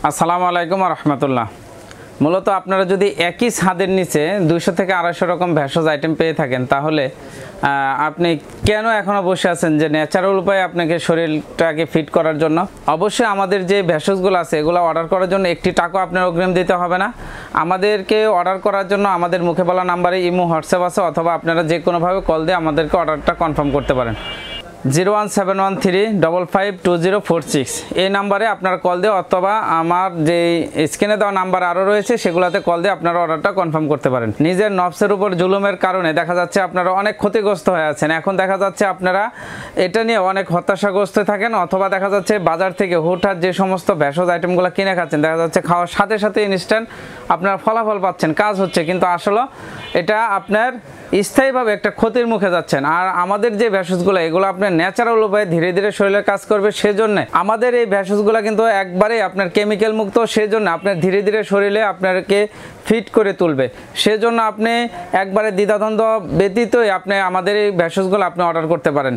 আসসালামু আলাইকুম রহমতুল্লাহ। মূলত আপনারা যদি একই ছাদের নিচে 200 থেকে 250 রকম ভেষজ আইটেম পেয়ে থাকেন, তাহলে আপনি কেন এখনও বসে আছেন যে ন্যাচারাল উপায়ে আপনাকে শরীরটাকে ফিট করার জন্য? অবশ্যই আমাদের যে ভেষজগুলো আছে এগুলো অর্ডার করার জন্য একটি টাকাও আপনার অগ্রিম দিতে হবে না। আমাদেরকে অর্ডার করার জন্য আমাদের মুখে বলা নাম্বারে ইমো, হোয়াটসঅ্যাপ আছে, অথবা আপনারা যে কোনোভাবে কল দিয়ে আমাদেরকে অর্ডারটা কনফার্ম করতে পারেন। 01713552046 এই নাম্বারে আপনারা কল দিয়ে, অথবা আমার যে স্ক্রিনে দেওয়া নাম্বার আরও রয়েছে সেগুলোতে কল দিয়ে আপনারা অর্ডারটা কনফার্ম করতে পারেন। নিজের নফসের উপর জুলুমের কারণে দেখা যাচ্ছে আপনারা অনেক ক্ষতিগ্রস্ত হয়ে আছেন। এখন দেখা যাচ্ছে আপনারা এটা নিয়ে অনেক হতাশাগ্রস্ত থাকেন, অথবা দেখা যাচ্ছে বাজার থেকে হুটহাট যে সমস্ত ভেষজ আইটেমগুলো কিনে খাচ্ছেন, দেখা যাচ্ছে খাওয়ার সাথে সাথে ইনস্ট্যান্ট আপনারা ফলাফল পাচ্ছেন, কাজ হচ্ছে, কিন্তু আসলে এটা আপনার স্থায়ীভাবে একটা ক্ষতির মুখে যাচ্ছেন। আর আমাদের যে ভেষজগুলো এগুলো আপনার ন্যাচারাল উপায়ে ধীরে ধীরে শরীরে কাজ করবে, সেজন্য আমাদের এই ভেষজগুলো কিন্তু একবারে আপনার কেমিক্যাল মুক্ত, সেজন্য আপনার ধীরে ধীরে শরীরে আপনাকে ফিট করে তুলবে। সেজন্য আপনি একবারে দ্বিধাদ্বন্দ্ব ব্যতীতই আপনি আমাদের এই ভেষজগুলো আপনি অর্ডার করতে পারেন।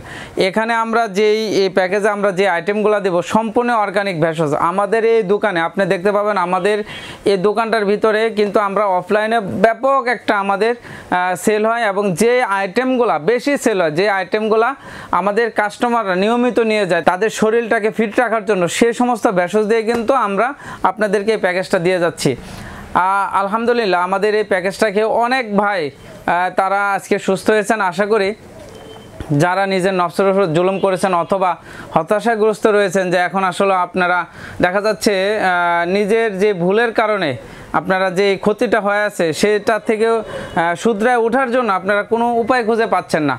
এখানে আমরা যেই এই প্যাকেজে আমরা যে আইটেমগুলো দেব সম্পূর্ণ অর্গানিক ভেষজ। আমাদের এই দোকানে আপনি দেখতে পাবেন, আমাদের এই দোকানটার ভিতরে কিন্তু আমরা অফলাইনে ব্যাপক একটা আমাদের সেল হয়, এবং যে আইটেমগুলো বেশি সেল হয়, যে আইটেমগুলো আমাদের কাস্টমাররা নিয়মিত নিয়ে যায় তাদের শরীরটাকে ফিট রাখার জন্য, সেই সমস্ত ভেষজ দিয়ে কিন্তু আমরা আপনাদেরকে এই প্যাকেজটা দিয়ে যাচ্ছি। আলহামদুলিল্লাহ আমাদের এই প্যাকেজটা খেয়ে অনেক ভাই তারা আজকে সুস্থ হয়েছেন। আশা করি যারা নিজের নফসের উপর জুলুম করেছেন অথবা হতাশাগ্রস্ত রয়েছেন, যে এখন আসলে আপনারা দেখা যাচ্ছে নিজের যে ভুলের কারণে আপনারা যে ক্ষতিটা হয়ে আছে সেটা থেকেও শুধরায় ওঠার জন্য আপনারা কোনো উপায় খুঁজে পাচ্ছেন না।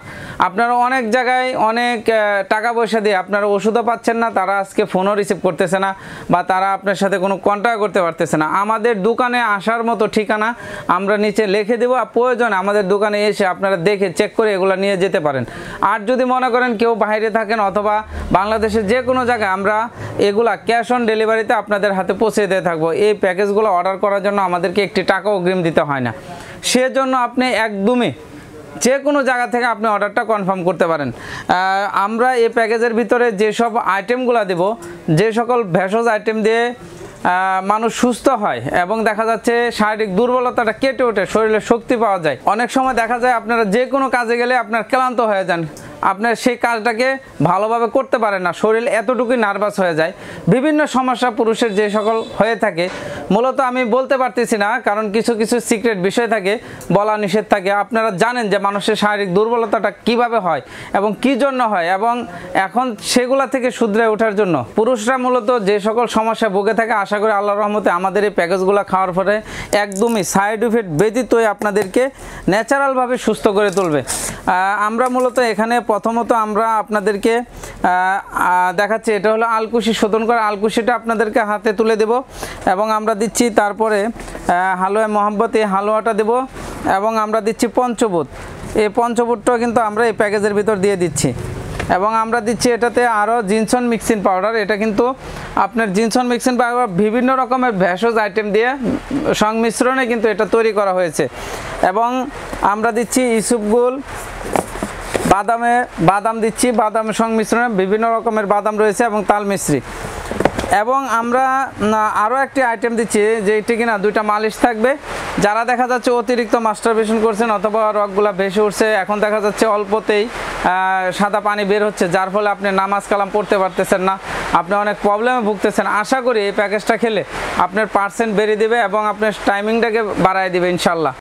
আপনারা অনেক জায়গায় অনেক টাকা পয়সা দিয়ে আপনারা ওষুধও পাচ্ছেন না, তারা আজকে ফোনও রিসিভ করতেছে না, বা তারা আপনার সাথে কোনো কন্ট্যাক্ট করতে পারতেছে না। আমাদের দোকানে আসার মতো ঠিকানা আমরা নিচে লিখে দেবো, আর প্রয়োজনে আমাদের দোকানে এসে আপনারা দেখে চেক করে এগুলো নিয়ে যেতে পারেন। আর যদি মনে করেন কেউ বাইরে থাকেন অথবা বাংলাদেশের যে কোনো জায়গায়, আমরা এগুলা ক্যাশ অন ডেলিভারিতে আপনাদের হাতে পৌঁছে দিয়ে থাকবো। এই প্যাকেজগুলো অর্ডার করার জন্য আমাদেরকে একটি টাকা অগ্রিম দিতে হয় না। সেজন্য আপনি একদমই যে কোনো জায়গা থেকে আপনি অর্ডারটা কনফার্ম করতে পারেন। আমরা এই প্যাকেজের ভিতরে যেসব আইটেমগুলো দেব, যে সকল ভেষজ আইটেম দিয়ে মানুষ সুস্থ হয় এবং দেখা যাচ্ছে শারীরিক দুর্বলতাটা কেটে ওঠে, শরীরে শক্তি পাওয়া যায়। অনেক সময় দেখা যায় আপনারা যে কোনো কাজে গেলে আপনার ক্লান্ত হয়ে যান, আপনার সেই কাজটাকে ভালোভাবে করতে পারেন না, শরীর এতটুকুই নার্ভাস হয়ে যায়। বিভিন্ন সমস্যা পুরুষের যে সকল হয়ে থাকে, মূলত আমি বলতে পারতেছি না, কারণ কিছু কিছু সিক্রেট বিষয় থাকে, বলা নিষেধ থাকে। আপনারা জানেন যে মানুষের শারীরিক দুর্বলতাটা কিভাবে হয় এবং কি জন্য হয়, এবং এখন সেগুলা থেকে শুধরে ওঠার জন্য পুরুষরা মূলত যে সকল সমস্যা ভুগে থাকে, আশা করি আল্লাহর রহমতে আমাদের এই প্যাকেজগুলো খাওয়ার পরে একদমই সাইড ইফেক্ট ব্যতীতই আপনাদেরকে ন্যাচারালভাবে সুস্থ করে তুলবে। আমরা মূলত এখানে প্রথমত আমরা আপনাদেরকে দেখাচ্ছি, এটা হলো আলকুশি শোধন করা আলকুশিটা আপনাদেরকে হাতে তুলে দেব, এবং আমরা দিচ্ছি তারপরে হালুয়া মোহাম্মত, এই হালুয়াটা দেব, এবং আমরা দিচ্ছি পঞ্চবুত। এই পঞ্চবুতটাও কিন্তু আমরা এই প্যাকেজের ভিতর দিয়ে দিচ্ছি, এবং আমরা দিচ্ছি এটাতে আরও জিনসন মিক্সিং পাউডার। এটা কিন্তু আপনার জিনসন মিক্সিং পাউডার বিভিন্ন রকমের ভেষজ আইটেম দিয়ে সংমিশ্রণে কিন্তু এটা তৈরি করা হয়েছে। এবং আমরা দিচ্ছি ইসুপগুল, বাদাম দিচ্ছি, বাদামের সংমিশ্রণে বিভিন্ন রকমের বাদাম রয়েছে এবং তাল মিশ্রি। এবং আমরা আরও একটি আইটেম দিচ্ছি যেটি কিনা দুইটা মালিশ থাকবে। যারা দেখা যাচ্ছে অতিরিক্ত মাস্টারবেশন করছেন অথবা রগগুলা ভেসে উঠছে, এখন দেখা যাচ্ছে অল্পতেই সাদা পানি বের হচ্ছে, যার ফলে আপনি নামাজ কালাম পড়তে পারতেছেন না, আপনি অনেক প্রবলেমে ভুগতেছেন। আশা করি এই প্যাকেজটা খেলে আপনার পার্সেন্ট বেরিয়ে দেবে এবং আপনার টাইমিংটাকে বাড়ায় দেবে ইনশাল্লাহ।